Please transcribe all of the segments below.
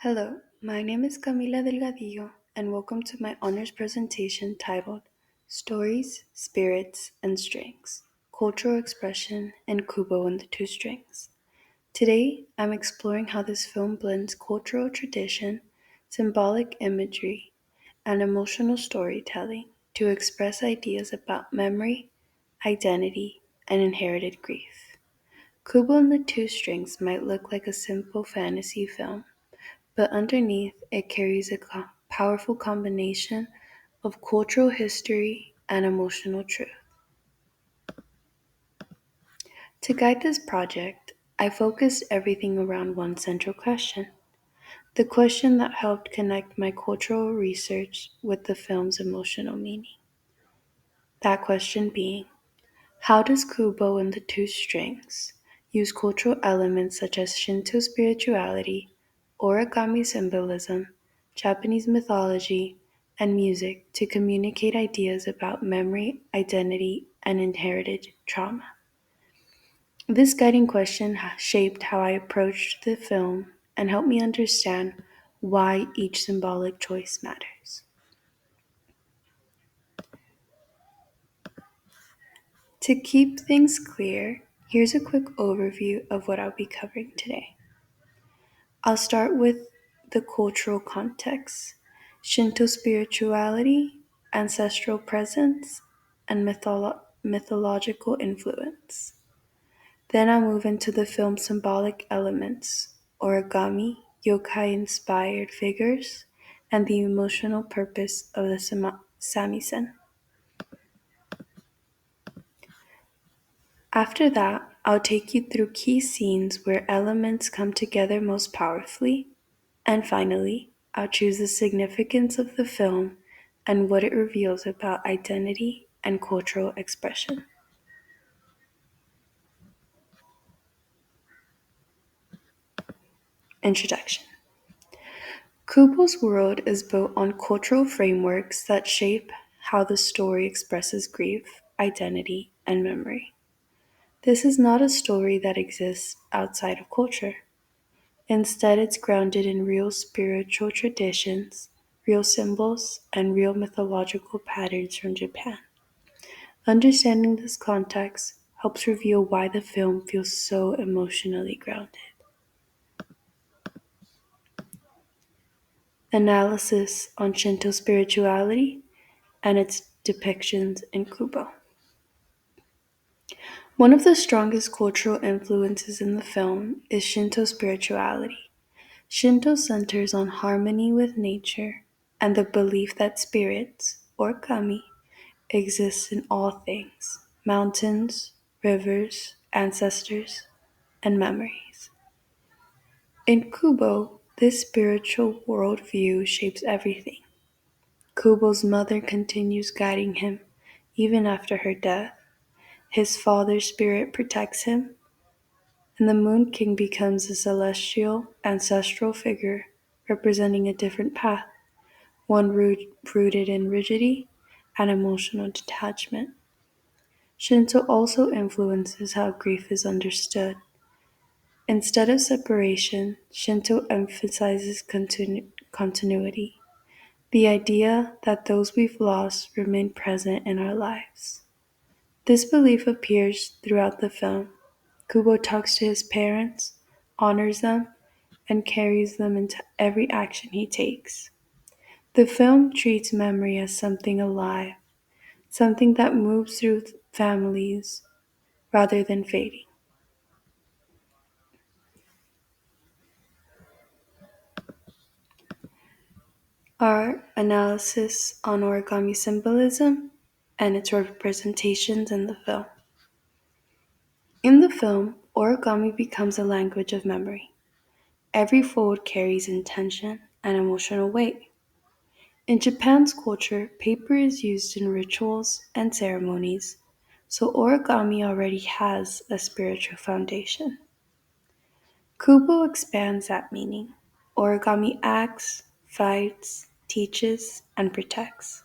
Hello, my name is Camila Delgadillo, and welcome to my honors presentation titled Stories, Spirits, and Strings Cultural Expression in Kubo and the Two Strings. Today, I'm exploring how this film blends cultural tradition, symbolic imagery, and emotional storytelling to express ideas about memory, identity, and inherited grief. Kubo and the Two Strings might look like a simple fantasy film, but underneath it carries a powerful combination of cultural history and emotional truth. To guide this project, I focused everything around one central question, the question that helped connect my cultural research with the film's emotional meaning. That question being, how does Kubo and the Two Strings use cultural elements such as Shinto spirituality, origami symbolism, Japanese mythology, and music to communicate ideas about memory, identity, and inherited trauma? This guiding question shaped how I approached the film and helped me understand why each symbolic choice matters. To keep things clear, here's a quick overview of what I'll be covering today. I'll start with the cultural context, Shinto spirituality, ancestral presence, and mythological influence. Then I'll move into the film's symbolic elements, origami, yokai inspired figures, and the emotional purpose of the samisen. After that, I'll take you through key scenes where elements come together most powerfully. And finally, I'll choose the significance of the film and what it reveals about identity and cultural expression. Introduction. Kubo's world is built on cultural frameworks that shape how the story expresses grief, identity, and memory. This is not a story that exists outside of culture. Instead, it's grounded in real spiritual traditions, real symbols, and real mythological patterns from Japan. Understanding this context helps reveal why the film feels so emotionally grounded. Analysis on Shinto spirituality and its depictions in Kubo. One of the strongest cultural influences in the film is Shinto spirituality. Shinto centers on harmony with nature and the belief that spirits, or kami, exist in all things mountains, rivers, ancestors, and memories. In Kubo, this spiritual worldview shapes everything. Kubo's mother continues guiding him even after her death. His father's spirit protects him, and the Moon King becomes a celestial, ancestral figure representing a different path, one rooted in rigidity and emotional detachment. Shinto also influences how grief is understood. Instead of separation, Shinto emphasizes continuity, the idea that those we've lost remain present in our lives. This belief appears throughout the film. Kubo talks to his parents, honors them, and carries them into every action he takes. The film treats memory as something alive, something that moves through families rather than fading. Our analysis on origami symbolism and its representations in the film. In the film, origami becomes a language of memory. Every fold carries intention and emotional weight. In Japan's culture, paper is used in rituals and ceremonies, so origami already has a spiritual foundation. Kubo expands that meaning. Origami acts, fights, teaches, and protects.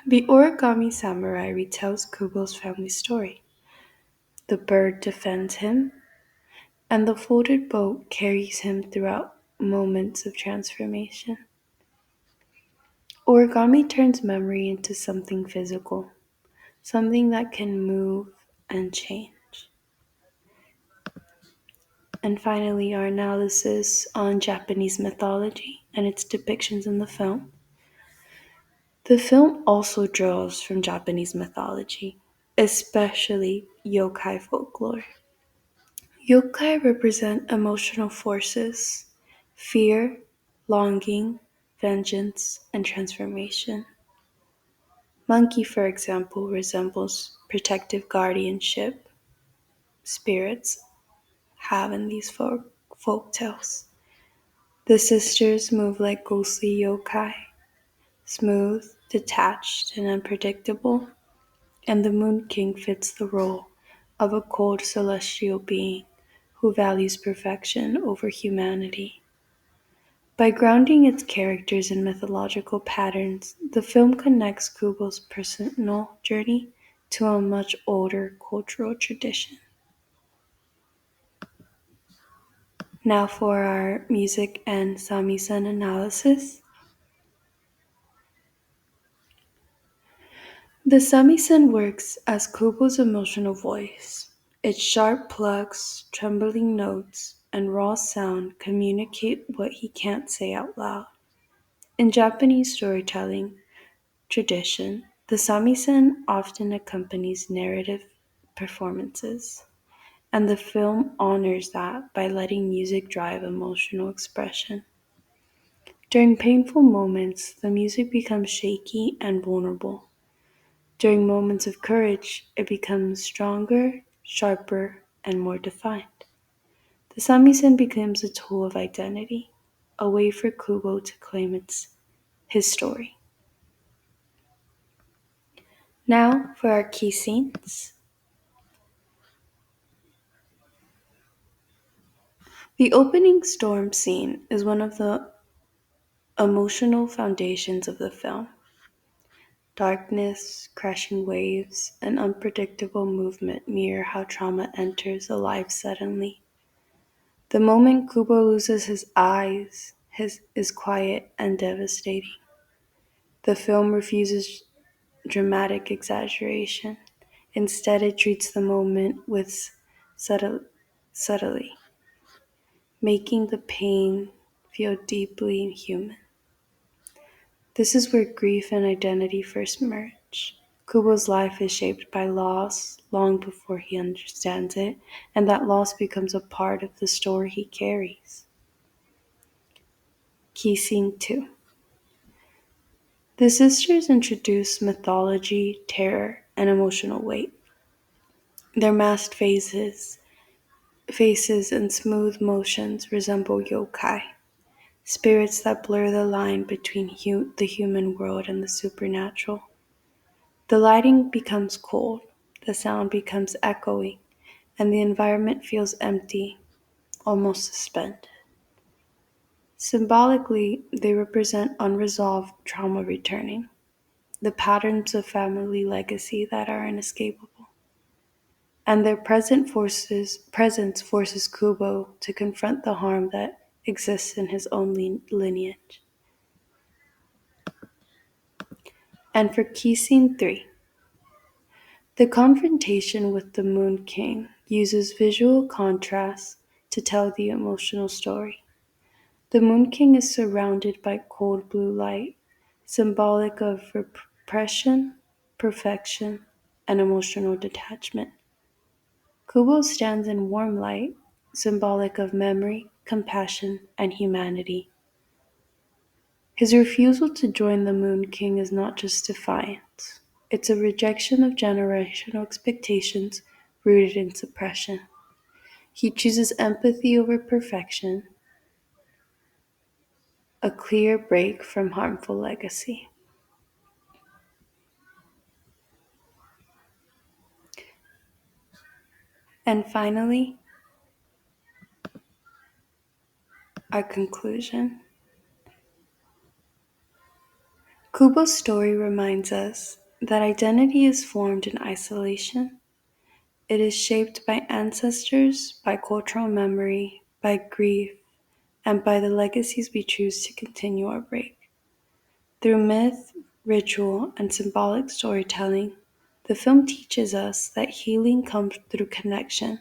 The origami samurai retells Kubo's family story. The bird defends him, and the folded boat carries him throughout moments of transformation. Origami turns memory into something physical, something that can move and change. And finally, our analysis on Japanese mythology and its depictions in the film. The film also draws from Japanese mythology, especially yokai folklore. Yokai represent emotional forces, fear, longing, vengeance, and transformation. Monkey, for example, resembles protective guardianship spirits have in these folk tales. The sisters move like ghostly yokai, smooth, detached, and unpredictable, and the Moon King fits the role of a cold celestial being who values perfection over humanity. By grounding its characters in mythological patterns, the film connects Kubo's personal journey to a much older cultural tradition. Now for our music and samisen analysis. The samisen works as Kubo's emotional voice. Its sharp plucks, trembling notes, and raw sound communicate what he can't say out loud. In Japanese storytelling tradition, the samisen often accompanies narrative performances, and the film honors that by letting music drive emotional expression. During painful moments, the music becomes shaky and vulnerable. During moments of courage, it becomes stronger, sharper, and more defined. The samisen becomes a tool of identity, a way for Kubo to claim his story. Now for our key scenes. The opening storm scene is one of the emotional foundations of the film. Darkness, crashing waves, and unpredictable movement mirror how trauma enters a life suddenly. The moment Kubo loses his eyes is quiet and devastating. The film refuses dramatic exaggeration. Instead, it treats the moment with subtlety, making the pain feel deeply human. This is where grief and identity first merge. Kubo's life is shaped by loss long before he understands it, and that loss becomes a part of the story he carries. Key Scene 2. The sisters introduce mythology, terror, and emotional weight. Their masked faces and smooth motions resemble yokai, spirits that blur the line between the human world and the supernatural. The lighting becomes cold, the sound becomes echoing, and the environment feels empty, almost suspended. Symbolically, they represent unresolved trauma returning, the patterns of family legacy that are inescapable. And their presence forces Kubo to confront the harm that exists in his own lineage. And for key scene 3, the confrontation with the Moon King uses visual contrast to tell the emotional story. The Moon King is surrounded by cold blue light, symbolic of repression, perfection, and emotional detachment. Kubo stands in warm light, symbolic of memory, compassion, and humanity. His refusal to join the Moon King is not just defiance, it's a rejection of generational expectations rooted in suppression. He chooses empathy over perfection, a clear break from harmful legacy. And finally, our conclusion. Kubo's story reminds us that identity is formed in isolation. It is shaped by ancestors, by cultural memory, by grief, and by the legacies we choose to continue or break. Through myth, ritual, and symbolic storytelling, the film teaches us that healing comes through connection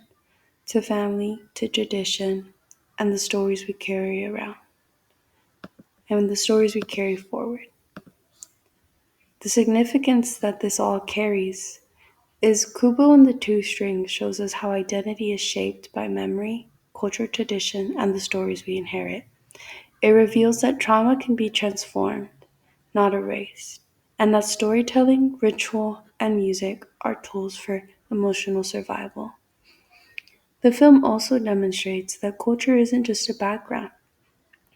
to family, to tradition, and the stories we carry around, and the stories we carry forward. The significance that this all carries is Kubo and the Two Strings shows us how identity is shaped by memory, cultural tradition, and the stories we inherit. It reveals that trauma can be transformed, not erased, and that storytelling, ritual, and music are tools for emotional survival. The film also demonstrates that culture isn't just a background,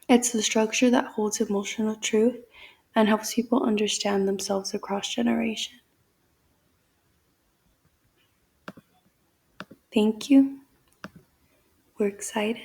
it's the structure that holds emotional truth and helps people understand themselves across generations. Thank you. We're excited.